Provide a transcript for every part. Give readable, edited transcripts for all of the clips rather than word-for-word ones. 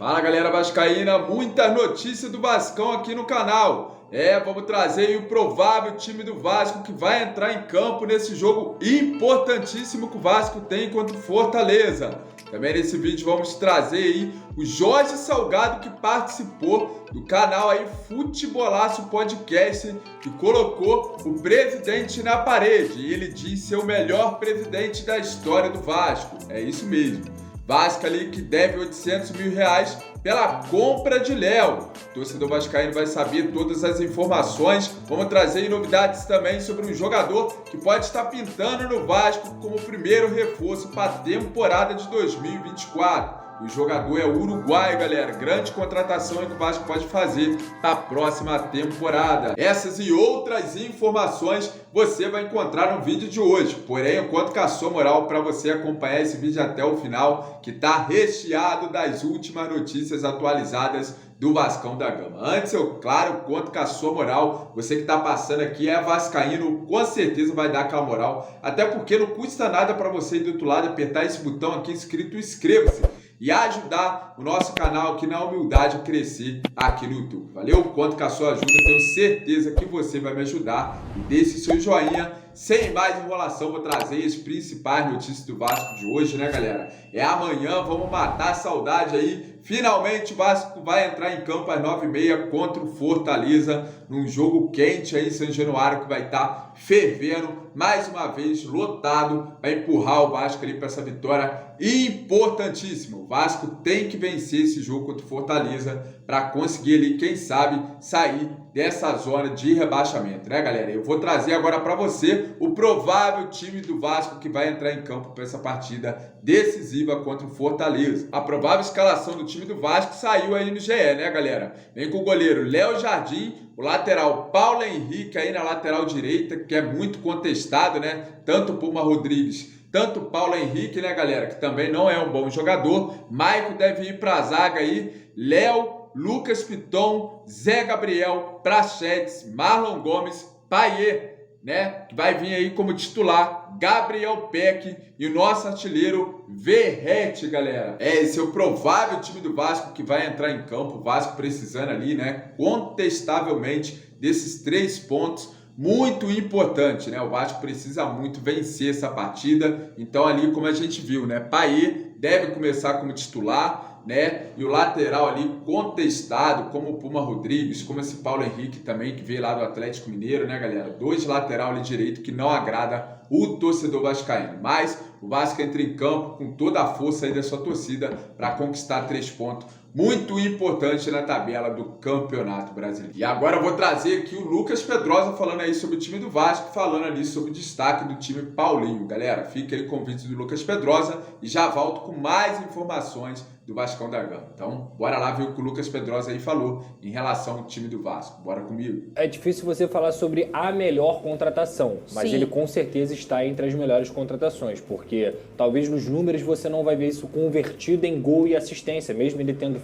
Fala galera vascaína, muita notícia do Vascão aqui no canal. Vamos trazer aí o provável time do Vasco que vai entrar em campo nesse jogo importantíssimo que o Vasco tem contra o Fortaleza. Também nesse vídeo vamos trazer aí o Jorge Salgado, que participou do canal aí Futebolaço Podcast, que colocou o presidente na parede e ele diz ser o melhor presidente da história do Vasco. É isso mesmo. Vasco ali que deve 800 mil reais pela compra de Léo. O torcedor vascaíno vai saber todas as informações. Vamos trazer novidades também sobre um jogador que pode estar pintando no Vasco como primeiro reforço para a temporada de 2024. O jogador é uruguaio, galera. Grande contratação que o Vasco pode fazer na próxima temporada. Essas e outras informações você vai encontrar no vídeo de hoje. Porém, eu conto com a sua moral para você acompanhar esse vídeo até o final, que está recheado das últimas notícias atualizadas do Vascão da Gama. Antes, eu, claro, conto com a sua moral. Você que está passando aqui é vascaíno, com certeza vai dar aquela moral. Até porque não custa nada para você ir do outro lado apertar esse botão aqui escrito inscreva-se e ajudar o nosso canal aqui na humildade a crescer aqui no YouTube. Valeu? Conto com a sua ajuda, tenho certeza que você vai me ajudar. E deixe seu joinha. Sem mais enrolação, vou trazer as principais notícias do Vasco de hoje, né, galera? Amanhã, vamos matar a saudade aí. Finalmente o Vasco vai entrar em campo às 9h30 contra o Fortaleza, num jogo quente aí em São Januário, que vai estar fervendo, mais uma vez lotado, vai empurrar o Vasco ali para essa vitória importantíssima. O Vasco tem que vencer esse jogo contra o Fortaleza para conseguir ali, quem sabe, sair dessa zona de rebaixamento, né, galera? Eu vou trazer agora para você o provável time do Vasco que vai entrar em campo para essa partida decisiva contra o Fortaleza. A provável escalação do time do Vasco saiu aí no GE, né, galera? Vem com o goleiro Léo Jardim, o lateral Paulo Henrique aí na lateral direita, que é muito contestado, né? Tanto Puma Rodrigues, tanto Paulo Henrique, né, galera? Que também não é um bom jogador. Maico deve ir para a zaga aí. Léo, Lucas Piton, Zé Gabriel, Prachetes, Marlon Gomes, Payet, né? Que vai vir aí como titular, Gabriel Peck e o nosso artilheiro Verratti, galera. Esse é o provável time do Vasco que vai entrar em campo. O Vasco precisando ali, né? Contestavelmente desses 3 pontos. Muito importante, né? O Vasco precisa muito vencer essa partida. Então ali, como a gente viu, né? Payet deve começar como titular, né? E o lateral ali contestado, como o Puma Rodrigues, como esse Paulo Henrique também, que veio lá do Atlético Mineiro, né, galera? 2 lateral ali direito que não agrada o torcedor vascaíno. Mas o Vasco entra em campo com toda a força aí da sua torcida para conquistar 3 pontos. Muito importante na tabela do Campeonato Brasileiro. E agora eu vou trazer aqui o Lucas Pedrosa falando aí sobre o time do Vasco, falando ali sobre o destaque do time Paulinho. Galera, fica aí com o vídeo do Lucas Pedrosa e já volto com mais informações do Vascão da Gama. Então, bora lá ver o que o Lucas Pedrosa aí falou em relação ao time do Vasco. Bora comigo. É difícil você falar sobre a melhor contratação, mas ele com certeza está entre as melhores contratações, porque talvez nos números você não vai ver isso convertido em gol e assistência, mesmo ele tendo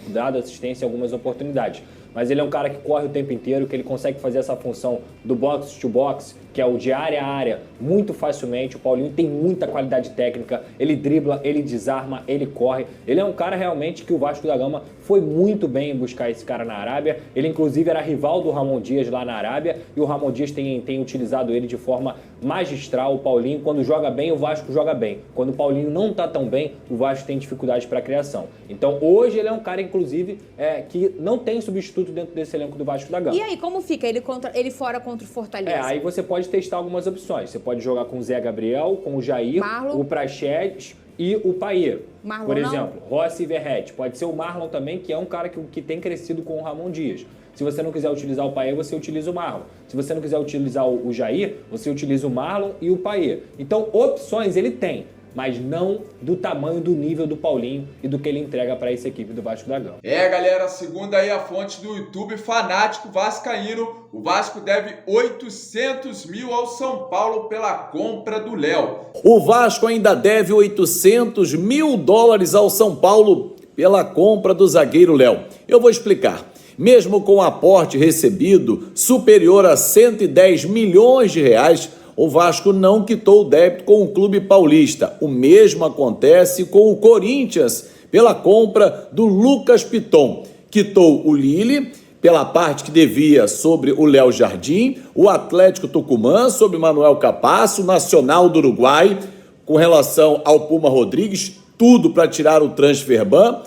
dado assistência em algumas oportunidades. Mas ele é um cara que corre o tempo inteiro, que ele consegue fazer essa função do box to box, que é o de área a área, muito facilmente. O Paulinho tem muita qualidade técnica, ele dribla, ele desarma, ele corre. Ele é um cara realmente que o Vasco da Gama foi muito bem em buscar esse cara na Arábia. Ele inclusive era rival do Ramon Dias lá na Arábia e o Ramon Dias tem utilizado ele de forma magistral. O Paulinho, quando joga bem, o Vasco joga bem. Quando o Paulinho não tá tão bem, o Vasco tem dificuldade para criação. Então hoje ele é um cara, inclusive, que não tem substituto dentro desse elenco do Vasco da Gama. E aí, como fica ele fora contra o Fortaleza? Aí você pode testar algumas opções. Você pode jogar com o Zé Gabriel, com o Jair, Marlon, o Prachedes e o Payet. Marlon, por exemplo, Rossi e Verratti. Pode ser o Marlon também, que é um cara que tem crescido com o Ramon Dias. Se você não quiser utilizar o Payet, você utiliza o Marlon. Se você não quiser utilizar o Jair, você utiliza o Marlon e o Payet. Então, opções ele tem, mas não do tamanho, do nível do Paulinho e do que ele entrega para essa equipe do Vasco da Gama. Galera, segundo aí a fonte do YouTube Fanático Vascaíno, o Vasco deve 800 mil ao São Paulo pela compra do Léo. O Vasco ainda deve 800 mil dólares ao São Paulo pela compra do zagueiro Léo. Eu vou explicar. Mesmo com o aporte recebido superior a 110 milhões de reais, o Vasco não quitou o débito com o clube paulista. O mesmo acontece com o Corinthians, pela compra do Lucas Piton. Quitou o Lille pela parte que devia sobre o Léo Jardim, o Atlético Tucumã sobre Manuel Capasso, o Nacional do Uruguai com relação ao Puma Rodrigues, tudo para tirar o transfer ban,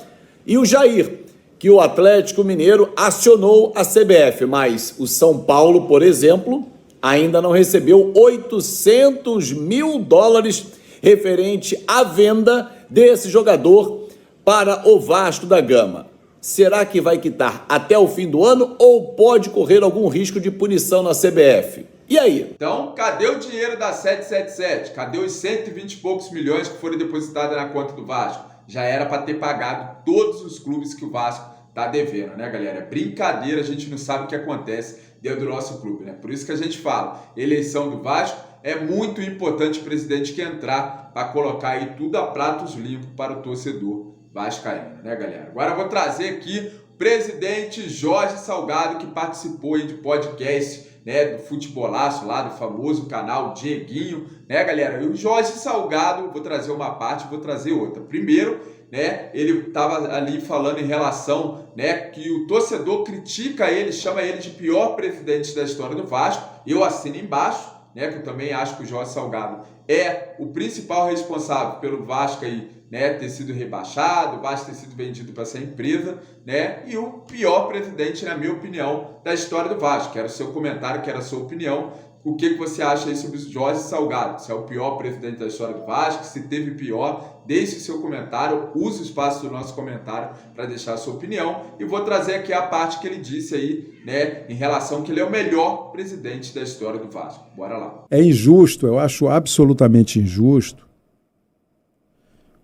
e o Jair, que o Atlético Mineiro acionou a CBF, mas o São Paulo, por exemplo, ainda não recebeu 800 mil dólares referente à venda desse jogador para o Vasco da Gama. Será que vai quitar até o fim do ano ou pode correr algum risco de punição na CBF? E aí? Então, cadê o dinheiro da 777? Cadê os 120 e poucos milhões que foram depositados na conta do Vasco? Já era para ter pagado todos os clubes que o Vasco tá devendo, né, galera? É brincadeira, a gente não sabe o que acontece dentro do nosso clube, né? Por isso que a gente fala, eleição do Vasco, é muito importante o presidente que entrar para colocar aí tudo a pratos limpos para o torcedor vascaíno, né, galera? Agora eu vou trazer aqui o presidente Jorge Salgado, que participou aí de podcast, né, do Futebolaço, lá do famoso canal Dieguinho, né, galera? E o Jorge Salgado, vou trazer uma parte, vou trazer outra. Primeiro, né, ele estava ali falando em relação, né, que o torcedor critica ele, chama ele de pior presidente da história do Vasco. Eu assino embaixo, né, que eu também acho que o Jorge Salgado é o principal responsável pelo Vasco aí, né, ter sido rebaixado, o Vasco ter sido vendido para essa empresa, né, e o pior presidente, na minha opinião, da história do Vasco. Quero o seu comentário, quero a sua opinião. O que você acha aí sobre o Jorge Salgado? Se é o pior presidente da história do Vasco, se teve pior, deixe o seu comentário, use o espaço do nosso comentário para deixar a sua opinião. E vou trazer aqui a parte que ele disse aí, né, em relação que ele é o melhor presidente da história do Vasco. Bora lá. É injusto, eu acho absolutamente injusto.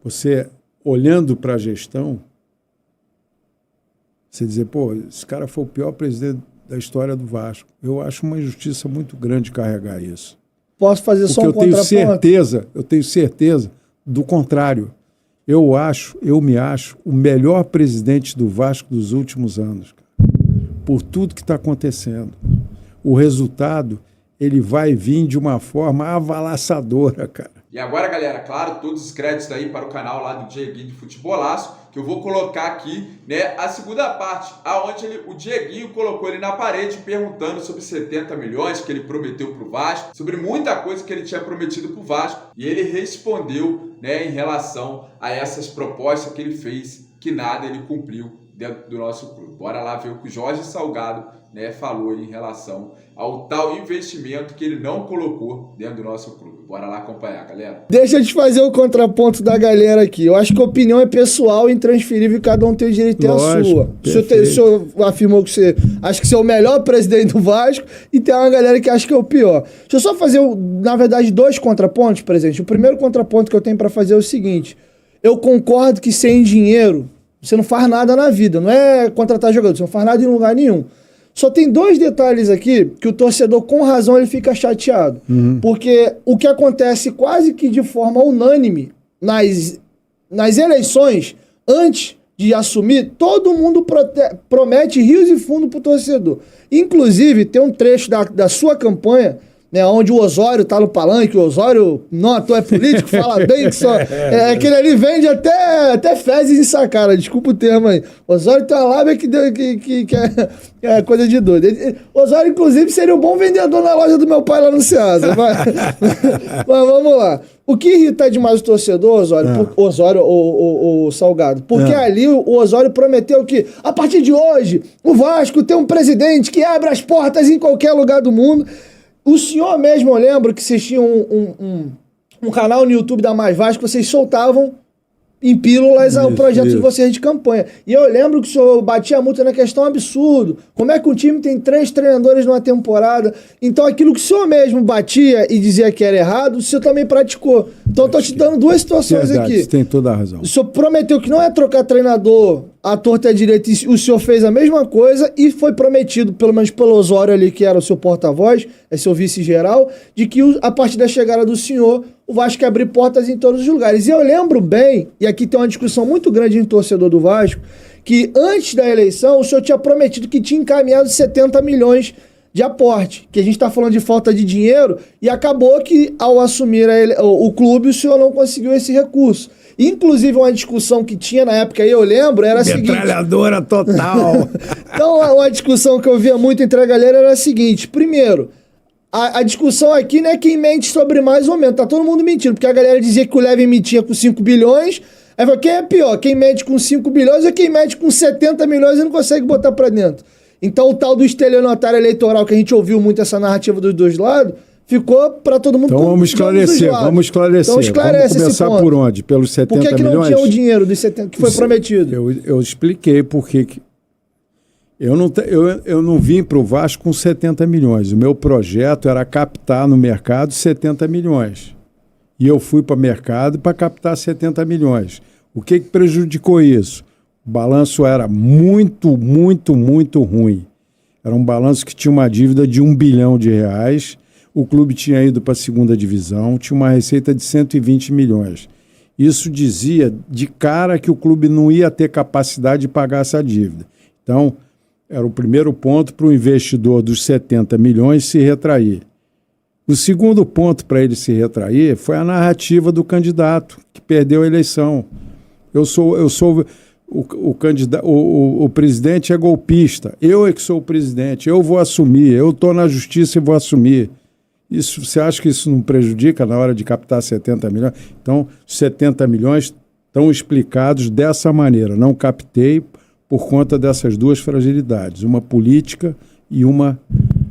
Você, olhando para a gestão, você dizer, pô, esse cara foi o pior presidente da história do Vasco. Eu acho uma injustiça muito grande carregar isso. Posso fazer só um contraponto? Eu tenho certeza do contrário. Eu me acho o melhor presidente do Vasco dos últimos anos, cara, por tudo que está acontecendo. O resultado, ele vai vir de uma forma avalaçadora, cara. E agora, galera, claro, todos os créditos aí para o canal lá do Dieguinho de Futebolaço, que eu vou colocar aqui, né, a segunda parte, aonde o Dieguinho colocou ele na parede perguntando sobre 70 milhões que ele prometeu para o Vasco, sobre muita coisa que ele tinha prometido para o Vasco, e ele respondeu, né, em relação a essas propostas que ele fez, que nada ele cumpriu dentro do nosso clube. Bora lá ver o que o Jorge Salgado, né, falou em relação ao tal investimento que ele não colocou dentro do nosso clube. Bora lá acompanhar, galera. Deixa eu te fazer o contraponto da galera aqui. Eu acho que a opinião é pessoal, intransferível, e cada um tem o direito de ter a sua. O senhor afirmou que você acha que você é o melhor presidente do Vasco e tem uma galera que acha que é o pior. Deixa eu só fazer, na verdade, dois contrapontos, presidente. O primeiro contraponto que eu tenho para fazer é o seguinte. Eu concordo que sem dinheiro você não faz nada na vida. Não é contratar jogador, você não faz nada em lugar nenhum. Só tem dois detalhes aqui que o torcedor, com razão, ele fica chateado. Porque o que acontece quase que de forma unânime nas eleições, antes de assumir, todo mundo promete rios e fundos pro torcedor. Inclusive, tem um trecho da sua campanha, né, onde o Osório tá no palanque, o Osório não atua, é político, fala bem que só... aquele ali vende até fezes em sacara, desculpa o termo aí. O Osório tem uma lábia que é coisa de doido. O Osório, inclusive, seria um bom vendedor na loja do meu pai lá no Ceasa. Mas vamos lá. O que irrita demais o torcedor, Osório, o Salgado? Porque ali o Osório prometeu que, a partir de hoje, o Vasco tem um presidente que abre as portas em qualquer lugar do mundo. O senhor mesmo, eu lembro que vocês tinham um canal no YouTube da Mais Vasco, vocês soltavam em pílulas o projeto de vocês de campanha. E eu lembro que o senhor batia a multa na questão absurdo. Como é que um time tem 3 treinadores numa temporada? Então aquilo que o senhor mesmo batia e dizia que era errado, o senhor também praticou. Então eu tô te dando duas situações aqui. Você tem toda a razão. O senhor prometeu que não ia trocar treinador à torta e à direita, e o senhor fez a mesma coisa e foi prometido, pelo menos pelo Osório ali, que era o seu porta-voz, é seu vice-geral, de que a partir da chegada do senhor, o Vasco ia abrir portas em todos os lugares. E eu lembro bem, e aqui tem uma discussão muito grande em torcedor do Vasco, que antes da eleição o senhor tinha prometido que tinha encaminhado 70 milhões de aporte, que a gente está falando de falta de dinheiro, e acabou que, ao assumir o clube, o senhor não conseguiu esse recurso. Inclusive, uma discussão que tinha na época, aí eu lembro, era a seguinte... Metralhadora total! Então, uma discussão que eu via muito entre a galera era a seguinte: primeiro, a discussão aqui não é quem mente sobre mais ou menos, tá todo mundo mentindo, porque a galera dizia que o Levin mentia com 5 bilhões, aí falou, quem é pior, quem mente com 5 bilhões ou quem mente com 70 milhões e não consegue botar pra dentro? Então, o tal do estelionatário eleitoral, que a gente ouviu muito essa narrativa dos dois lados, ficou para todo mundo. Então vamos esclarecer. Então esclarece, vamos começar por onde? Pelos 70 milhões? Por que não tinha o dinheiro dos 70 que foi prometido? Eu expliquei por que eu não vim para o Vasco com 70 milhões. O meu projeto era captar no mercado 70 milhões. E eu fui para o mercado para captar 70 milhões. O que prejudicou isso? O balanço era muito, muito, muito ruim. Era um balanço que tinha uma dívida de R$1 bilhão. O clube tinha ido para a segunda divisão, tinha uma receita de 120 milhões. Isso dizia de cara que o clube não ia ter capacidade de pagar essa dívida. Então, era o primeiro ponto para o investidor dos 70 milhões se retrair. O segundo ponto para ele se retrair foi a narrativa do candidato, que perdeu a eleição. O presidente é golpista, eu é que sou o presidente, eu vou assumir, eu estou na justiça e vou assumir. Você acha que isso não prejudica na hora de captar 70 milhões? Então, 70 milhões estão explicados dessa maneira. Não captei por conta dessas duas fragilidades, uma política e uma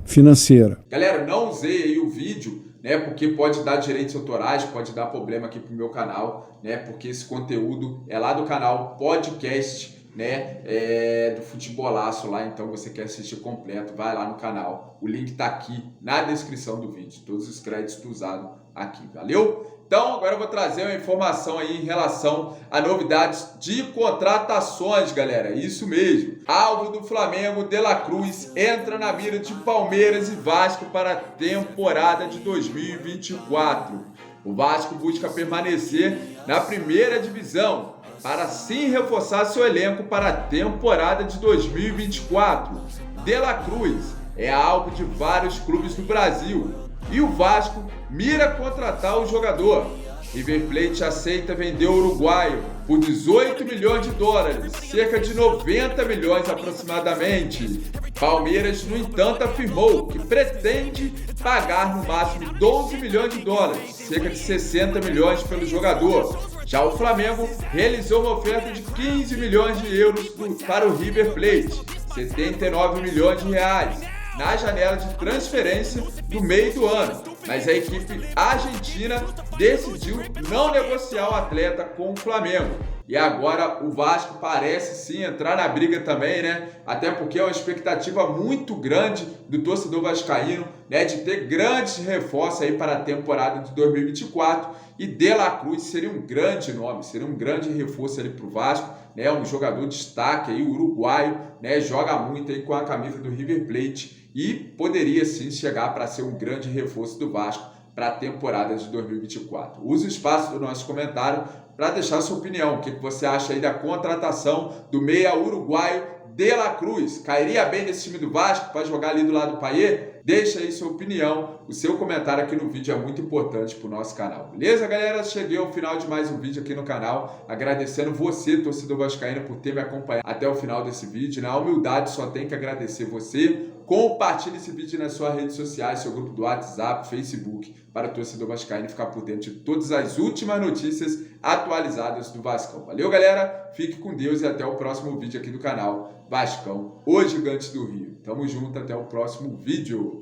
financeira. Galera, não usei aí o vídeo, né, porque pode dar direitos autorais, pode dar problema aqui pro meu canal, né, porque esse conteúdo é lá do canal podcast, né, do Futebolaço lá, então você quer assistir completo, vai lá no canal, o link tá aqui na descrição do vídeo, todos os créditos usados aqui, valeu? Então agora eu vou trazer uma informação aí em relação a novidades de contratações, galera, isso mesmo. Alvo do Flamengo, De La Cruz entra na mira de Palmeiras e Vasco para a temporada de 2024. O Vasco busca permanecer na primeira divisão para assim reforçar seu elenco para a temporada de 2024. De La Cruz é alvo de vários clubes do Brasil e o Vasco mira contratar o jogador. River Plate aceita vender o uruguaio por 18 milhões de dólares, cerca de 90 milhões aproximadamente. Palmeiras, no entanto, afirmou que pretende pagar no máximo 12 milhões de dólares, cerca de 60 milhões pelo jogador. Já o Flamengo realizou uma oferta de 15 milhões de euros para o River Plate, 79 milhões de reais, na janela de transferência do meio do ano, mas a equipe argentina decidiu não negociar o atleta com o Flamengo. E agora o Vasco parece sim entrar na briga também, né? Até porque é uma expectativa muito grande do torcedor vascaíno, né? De ter grandes reforços aí para a temporada de 2024. E De La Cruz seria um grande nome, seria um grande reforço ali para o Vasco, né? Um jogador de destaque aí, uruguaio, né? Joga muito aí com a camisa do River Plate e poderia sim chegar para ser um grande reforço do Vasco para a temporada de 2024. Use o espaço do nosso comentário para deixar sua opinião. O que você acha aí da contratação do meia uruguaio De La Cruz? Cairia bem nesse time do Vasco para jogar ali do lado do Payet? Deixa aí sua opinião. O seu comentário aqui no vídeo é muito importante para o nosso canal. Beleza, galera? Cheguei ao final de mais um vídeo aqui no canal. Agradecendo você, torcedor vascaíno, por ter me acompanhado até o final desse vídeo. Na humildade, só tem que agradecer você. Compartilhe esse vídeo nas suas redes sociais, seu grupo do WhatsApp, Facebook, para o torcedor vascaíno ficar por dentro de todas as últimas notícias atualizadas do Vascão. Valeu, galera? Fique com Deus e até o próximo vídeo aqui do canal Vascão, os Gigantes do Rio. Tamo junto, até o próximo vídeo.